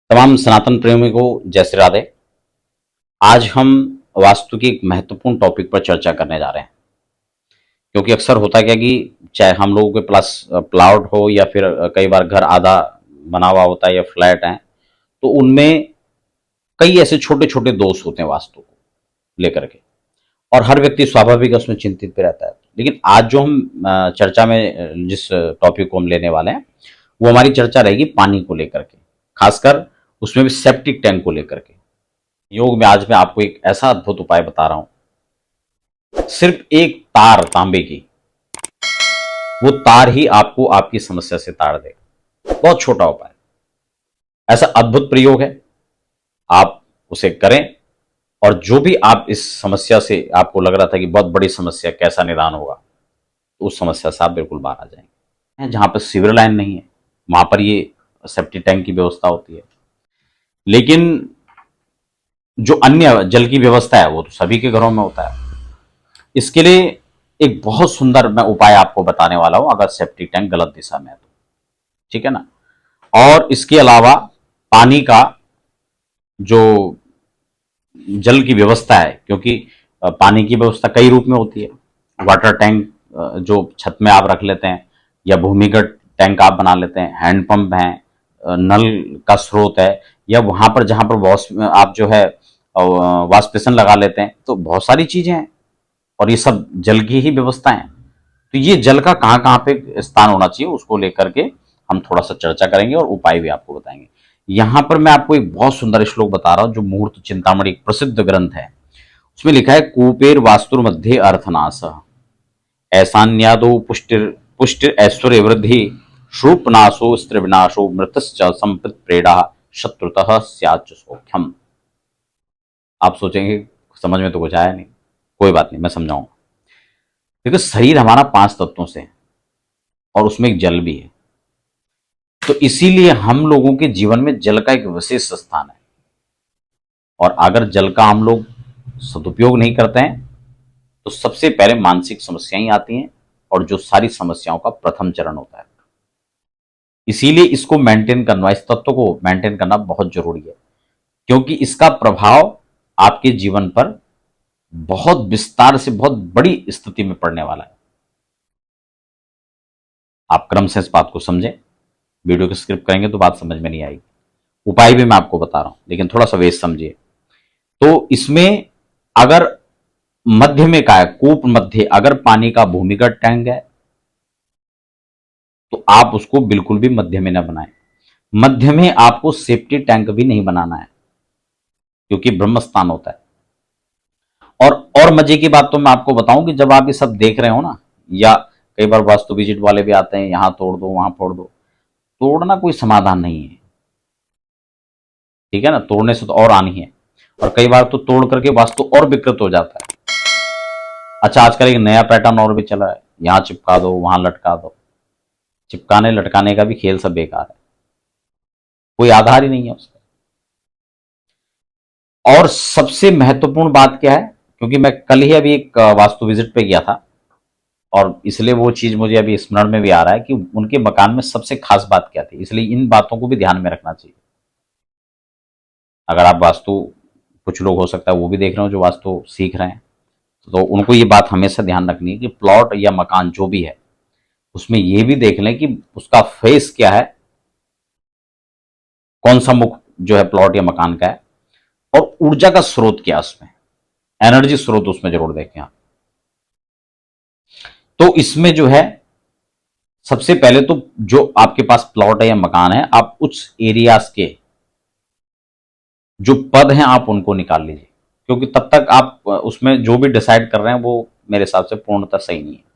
तमाम सनातन प्रेमियों को जय श्री राधे। आज हम वास्तु के एक महत्वपूर्ण टॉपिक पर चर्चा करने जा रहे हैं, क्योंकि अक्सर होता क्या कि चाहे हम लोगों के प्लस प्लॉट हो या फिर कई बार घर आधा बना हुआ होता है या फ्लैट है, तो उनमें कई ऐसे छोटे छोटे दोष होते हैं वास्तु को लेकर के, और हर व्यक्ति स्वाभाविक उसमें चिंतित भी रहता है। लेकिन आज जो हम चर्चा में जिस टॉपिक को हम लेने वाले हैं, वो हमारी चर्चा रहेगी पानी को लेकर के, खासकर उसमें भी सेप्टिक टैंक को लेकर के। योग में आज मैं आपको एक ऐसा अद्भुत उपाय बता रहा हूं, सिर्फ एक तार तांबे की, वो तार ही आपको आपकी समस्या से तार देगा। बहुत छोटा उपाय, ऐसा अद्भुत प्रयोग है, आप उसे करें और जो भी आप इस समस्या से आपको लग रहा था कि बहुत बड़ी समस्या, कैसा निदान होगा, तो उस समस्या से आप बिल्कुल बाहर आ जाएंगे। जहां पर सीवर लाइन नहीं है वहां पर ये सेप्टिक टैंक की व्यवस्था होती है, लेकिन जो अन्य जल की व्यवस्था है वो तो सभी के घरों में होता है। इसके लिए एक बहुत सुंदर मैं उपाय आपको बताने वाला हूं, अगर सेप्टिक टैंक गलत दिशा में है तो, ठीक है ना। और इसके अलावा पानी का जो जल की व्यवस्था है, क्योंकि पानी की व्यवस्था कई रूप में होती है। वाटर टैंक जो छत में आप रख लेते हैं, या भूमिगत टैंक आप बना लेते हैं, हैंडपंप है, नल का स्रोत है, या वहां पर जहां पर आप जो है वॉश बेसिन लगा लेते हैं। तो बहुत सारी चीजें हैं और ये सब जल की ही व्यवस्था है। तो ये जल का कहाँ कहाँ पे स्थान होना चाहिए, उसको लेकर के हम थोड़ा सा चर्चा करेंगे और उपाय भी आपको बताएंगे। यहां पर मैं आपको एक बहुत सुंदर श्लोक बता रहा हूं, जो मुहूर्त चिंतामणि एक प्रसिद्ध ग्रंथ है, उसमें लिखा है, कूपेर वास्तुर मध्य अर्थनाश ऐसान्यादो पुष्टिर पुष्टिर ऐश्वर्य वृद्धि शूपनाशो स्त्री विनाशो मृतश्च संपृत प्रेड़ा शत्रुतः स्याच सौख्यम। आप सोचेंगे समझ में तो कुछ आया नहीं, कोई बात नहीं, मैं समझाऊंगा। देखो, शरीर हमारा 5 तत्वों से है और उसमें एक जल भी है, तो इसीलिए हम लोगों के जीवन में जल का एक विशेष स्थान है। और अगर जल का हम लोग सदुपयोग नहीं करते हैं तो सबसे पहले मानसिक समस्याएं आती हैं, और जो सारी समस्याओं का प्रथम चरण होता है। इसीलिए इसको मेंटेन करना, इस तत्व को मेंटेन करना बहुत जरूरी है, क्योंकि इसका प्रभाव आपके जीवन पर बहुत विस्तार से बहुत बड़ी स्थिति में पड़ने वाला है। आप क्रम से इस बात को समझें, वीडियो को स्किप करेंगे तो बात समझ में नहीं आएगी। उपाय भी मैं आपको बता रहा हूं, लेकिन थोड़ा सा वेश समझिए। तो इसमें अगर मध्य में का है, कूप मध्य, अगर पानी का भूमिगत टैंक है तो आप उसको बिल्कुल भी मध्य में न बनाएं। मध्य में आपको सेफ्टी टैंक भी नहीं बनाना है, क्योंकि ब्रह्म स्थान होता है। और मजे की बात तो मैं आपको बताऊं कि जब आप ये सब देख रहे हो ना, या कई बार वास्तु विजिट वाले भी आते हैं, यहां तोड़ दो वहां फोड़ दो, तोड़ना कोई समाधान नहीं है, ठीक है ना। तोड़ने से तो और आनी है, और कई बार तो तोड़ करके वास्तु और विकृत हो जाता है। अच्छा, आजकल एक नया पैटर्न और भी चला है, यहां चिपका दो वहां लटका दो। चिपकाने लटकाने का भी खेल सब बेकार है, कोई आधार ही नहीं है उसका। और सबसे महत्वपूर्ण बात क्या है, क्योंकि मैं कल ही अभी एक वास्तु विजिट पे गया था, और इसलिए वो चीज मुझे अभी स्मरण में भी आ रहा है कि उनके मकान में सबसे खास बात क्या थी। इसलिए इन बातों को भी ध्यान में रखना चाहिए। अगर आप वास्तु, कुछ लोग हो सकता है वो भी देख रहे हो जो वास्तु सीख रहे हैं, तो उनको ये बात हमेशा ध्यान रखनी है कि प्लॉट या मकान जो भी है, उसमें ये भी देख लें कि उसका फेस क्या है, कौन सा मुख जो है प्लॉट या मकान का है, और ऊर्जा का स्रोत क्या है, उसमें एनर्जी स्रोत उसमें जरूर देखें आप। तो इसमें जो है, सबसे पहले तो जो आपके पास प्लॉट है या मकान है, आप उस एरियाज के जो पद हैं आप उनको निकाल लीजिए, क्योंकि तब तक आप उसमें जो भी डिसाइड कर रहे हैं वो मेरे हिसाब से पूर्णतः सही नहीं है।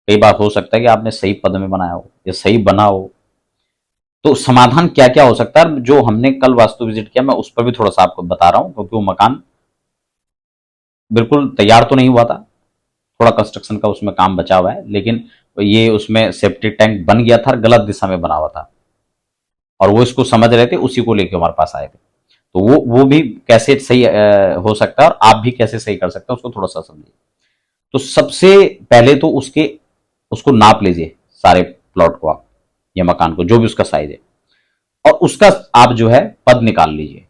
कई बार हो सकता है कि आपने सही पद में बनाया हो या सही बना हो। तो समाधान क्या क्या हो सकता है, जो हमने कल वास्तु विजिट किया, मैं उस पर भी थोड़ा सा आपको बता रहा हूं, क्योंकि वो मकान बिल्कुल तैयार तो नहीं हुआ था, थोड़ा कंस्ट्रक्शन का उसमें काम बचा हुआ है, लेकिन ये उसमें सेप्टिक टैंक बन गया था, गलत दिशा में बना हुआ था, और वो इसको समझ रहे थे, उसी को लेकर हमारे पास आए थे। तो वो भी कैसे सही हो सकता है, और आप भी कैसे सही कर सकते हैं, उसको थोड़ा सा समझिए। तो सबसे पहले तो उसको नाप लीजिए, सारे प्लॉट को आप या मकान को, जो भी उसका साइज है, और उसका आप जो है पद निकाल लीजिए,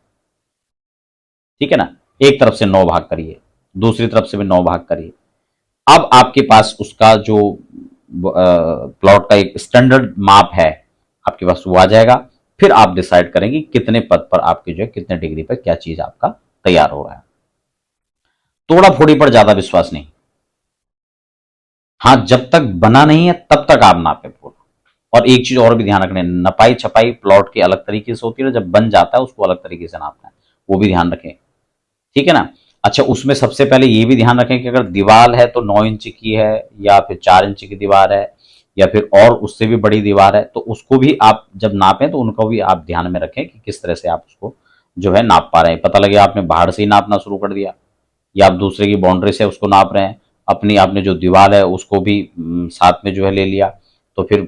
ठीक है ना। एक तरफ से 9 भाग करिए, दूसरी तरफ से भी 9 भाग करिए। अब आपके पास उसका जो प्लॉट का एक स्टैंडर्ड माप है आपके पास, वो आ जाएगा। फिर आप डिसाइड करेंगे कितने पद पर आपके जो है, कितने डिग्री पर क्या चीज आपका तैयार हो रहा है। तोड़ा फोड़ी पर ज्यादा विश्वास नहीं। हाँ, जब तक बना नहीं है तब तक आप नापे पूरा। और एक चीज और भी ध्यान रखना है, नपाई छपाई प्लॉट की अलग तरीके से होती है, जब बन जाता है उसको अलग तरीके से नापना है, वो भी ध्यान रखें, ठीक है ना। अच्छा, उसमें सबसे पहले ये भी ध्यान रखें कि अगर दीवार है तो 9 इंच की है या फिर 4 इंच की दीवार है या फिर और उससे भी बड़ी दीवार है, तो उसको भी आप जब नापें तो उनको भी आप ध्यान में रखें कि किस तरह से आप उसको जो है नाप पा रहे हैं। पता लगे आपने बाहर से ही नापना शुरू कर दिया या आप दूसरे की बाउंड्री से उसको नाप रहे हैं, अपनी आपने जो दीवार है उसको भी साथ में जो है ले लिया, तो फिर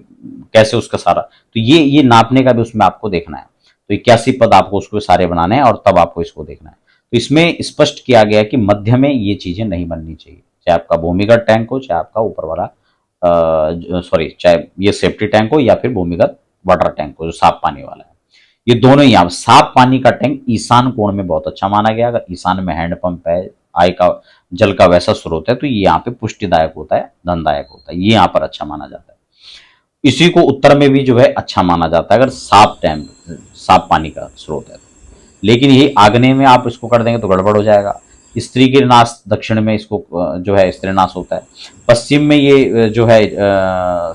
कैसे उसका सारा, तो ये नापने का भी उसमें आपको देखना है। तो 81 पद आपको उसको सारे बनाने हैं और तब आपको इसको देखना है। तो इसमें स्पष्ट किया गया है कि मध्य में ये चीजें नहीं बननी चाहिए, चाहे आपका भूमिगत टैंक हो, चाहे आपका ऊपर वाला सॉरी, चाहे ये सेफ्टी टैंक हो या फिर भूमिगत वाटर टैंक हो जो साफ पानी वाला है। ये दोनों ही, आप साफ पानी का टैंक ईशान कोण में बहुत अच्छा माना गया। अगर ईशान में हैंडपंप है, आय का जल का वैसा स्रोत है, तो ये यहाँ पे पुष्टिदायक होता है, धनदायक होता है, ये यहाँ पर अच्छा माना जाता है। इसी को उत्तर में भी जो है अच्छा माना जाता है अगर साफ टैंक, साफ पानी का स्रोत है। लेकिन ये आग्नेय में आप इसको कर देंगे तो गड़बड़ हो जाएगा। स्त्री के नाश दक्षिण में इसको जो है स्त्री नाश होता है, पश्चिम में ये जो है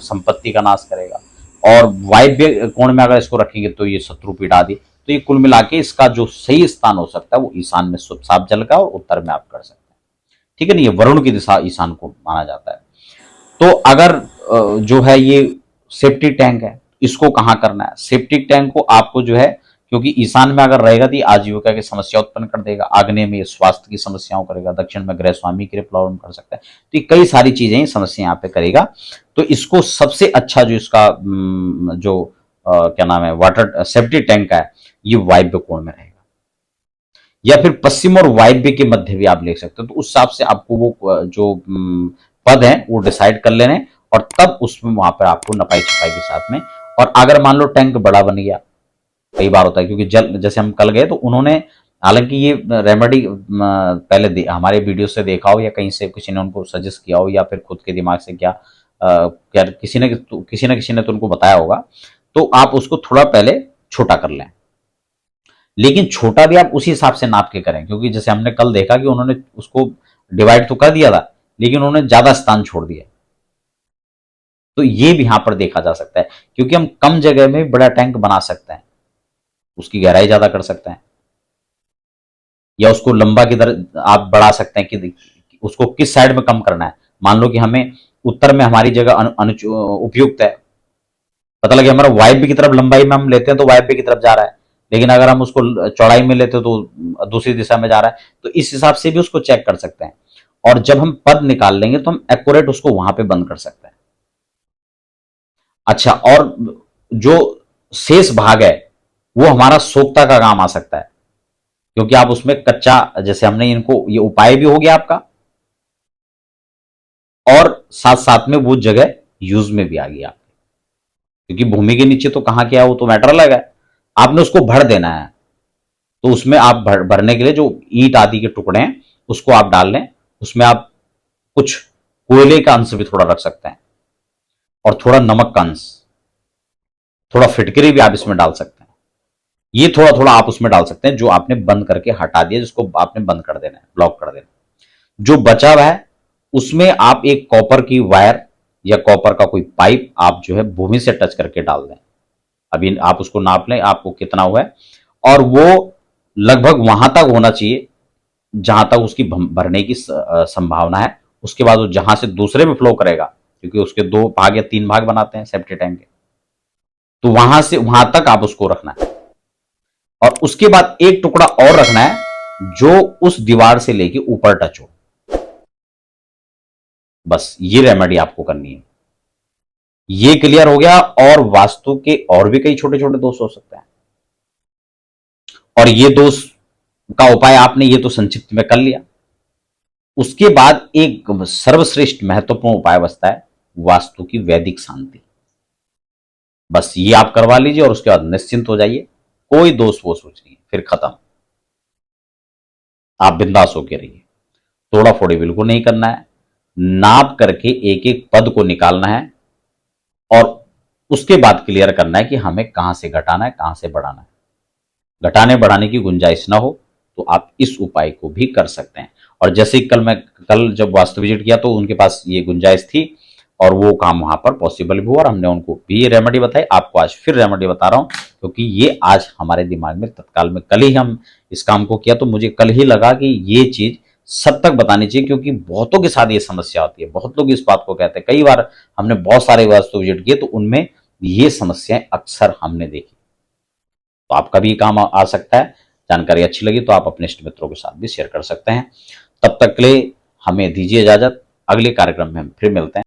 संपत्ति का नाश करेगा, और वायव्य कोण में अगर इसको रखेंगे तो ये शत्रु पीठ आदि। तो ये कुल मिला के इसका जो सही स्थान हो सकता है वो ईशान में साफ जल का, और उत्तर में आप कर सकते हैं, ठीक है ना। ये वरुण की दिशा ईशान को माना जाता है। तो अगर जो है ये सेफ्टी टैंक है, इसको कहाँ करना है, सेफ्टी टैंक को आपको जो है, क्योंकि ईशान में अगर रहेगा तो ये आजीविका की समस्या उत्पन्न कर देगा, आग्नेय में ये स्वास्थ्य की समस्याओं करेगा, दक्षिण में गृह स्वामी के लिए प्रॉब्लम कर सकता है, तो ये कई सारी चीजें समस्या यहाँ पे करेगा। तो इसको सबसे अच्छा जो इसका जो क्या नाम है वाटर सेफ्टी टैंक का है, ये वायव्य कोण में रहेगा, या फिर पश्चिम और वायव्य के मध्य भी आप ले सकते हो। तो उस हिसाब से आपको वो जो पद है वो डिसाइड कर लेने, और तब उसमें वहां पर आपको नपाई छपाई के साथ में। और अगर मान लो टैंक बड़ा बन गया, कई बार होता है, क्योंकि जल जैसे हम कल गए तो उन्होंने, हालांकि ये रेमेडी पहले हमारे वीडियो से देखा हो या कहीं से किसी ने उनको सजेस्ट किया हो या फिर खुद के दिमाग से क्या किसी ने तो उनको बताया होगा, तो आप उसको थोड़ा पहले छोटा कर लें। लेकिन छोटा भी आप उसी हिसाब से नाप के करें, क्योंकि जैसे हमने कल देखा कि उन्होंने उसको डिवाइड तो कर दिया था लेकिन उन्होंने ज्यादा स्थान छोड़ दिया। तो ये भी यहां पर देखा जा सकता है, क्योंकि हम कम जगह में बड़ा टैंक बना सकते हैं, उसकी गहराई ज्यादा कर सकते हैं, या उसको लंबा किधर आप बढ़ा सकते हैं कि उसको किस साइड में कम करना है। मान लो कि हमें उत्तर में हमारी जगह उपयुक्त है, पता लगे हमारा वायव्य की तरफ लंबाई में हम लेते हैं तो वायव्य की तरफ जा रहा है, लेकिन अगर हम उसको चौड़ाई में लेते हैं तो दूसरी दिशा में जा रहा है। तो इस हिसाब से भी उसको चेक कर सकते हैं, और जब हम पद निकाल लेंगे तो हम एक्यूरेट उसको वहां पे बंद कर सकते हैं। अच्छा, और जो शेष भाग है वो हमारा सोखता का काम आ सकता है, क्योंकि आप उसमें कच्चा, जैसे हमने इनको, ये उपाय भी हो गया आपका, और साथ साथ में वो जगह यूज में भी आ गई आपकी, क्योंकि भूमि के नीचे तो कहां क्या है वो तो मैटर अलग है, आपने उसको भर देना है। तो उसमें आप भरने के लिए जो ईंट आदि के टुकड़े हैं उसको आप डाल लें, उसमें आप कुछ कोयले का अंश भी थोड़ा रख सकते हैं, और थोड़ा नमक का अंश, थोड़ा फिटकरी भी आप इसमें डाल सकते हैं। ये थोड़ा थोड़ा आप उसमें डाल सकते हैं जो आपने बंद करके हटा दिया, जिसको आपने बंद कर देना है, ब्लॉक कर देना। जो बचा हुआ है उसमें आप एक कॉपर की वायर या कॉपर का कोई पाइप आप जो है भूमि से टच करके डाल दें। अभी आप उसको नाप लें आपको कितना हुआ है, और वो लगभग वहां तक होना चाहिए जहां तक उसकी भरने की संभावना है। उसके बाद वो जहां से दूसरे में फ्लो करेगा, क्योंकि उसके 2 भाग या 3 भाग बनाते हैं सेप्टी टैंक के, तो वहां से वहां तक आप उसको रखना है। और उसके बाद एक टुकड़ा और रखना है जो उस दीवार से लेके ऊपर टच हो। बस ये रेमेडी आपको करनी है। ये क्लियर हो गया, और वास्तु के और भी कई छोटे छोटे दोष हो सकते हैं, और ये दोष का उपाय आपने ये तो संक्षिप्त में कर लिया। उसके बाद एक सर्वश्रेष्ठ महत्वपूर्ण उपाय बचता है, वास्तु की वैदिक शांति। बस ये आप करवा लीजिए और उसके बाद निश्चिंत हो जाइए। कोई दोष वोष कुछ नहीं, फिर खत्म। आप बिंदास होके रहिए, तोड़ा फोड़ी बिल्कुल नहीं करना है, नाप करके एक एक पद को निकालना है और उसके बाद क्लियर करना है कि हमें कहां से घटाना है, कहां से बढ़ाना है। घटाने बढ़ाने की गुंजाइश ना हो तो आप इस उपाय को भी कर सकते हैं। और जैसे कल जब वास्तु विजिट किया तो उनके पास ये गुंजाइश थी और वो काम वहां पर पॉसिबल भी हुआ और हमने उनको भी ये रेमेडी बताई। आपको आज फिर रेमेडी बता रहा हूं क्योंकि ये आज हमारे दिमाग में तत्काल में, कल ही हम इस काम को किया तो मुझे कल ही लगा कि ये चीज सब तक बतानी चाहिए, क्योंकि बहुतों के साथ ये समस्या होती है। बहुत लोग इस बात को कहते हैं, कई बार हमने बहुत सारे वास्तु विजिट किए तो उनमें ये समस्याएं अक्सर हमने देखी। तो आपका भी काम आ सकता है। जानकारी अच्छी लगी तो आप अपने इष्ट मित्रों के साथ भी शेयर कर सकते हैं। तब तक के लिए हमें दीजिए इजाजत, अगले कार्यक्रम में हम फिर मिलते हैं।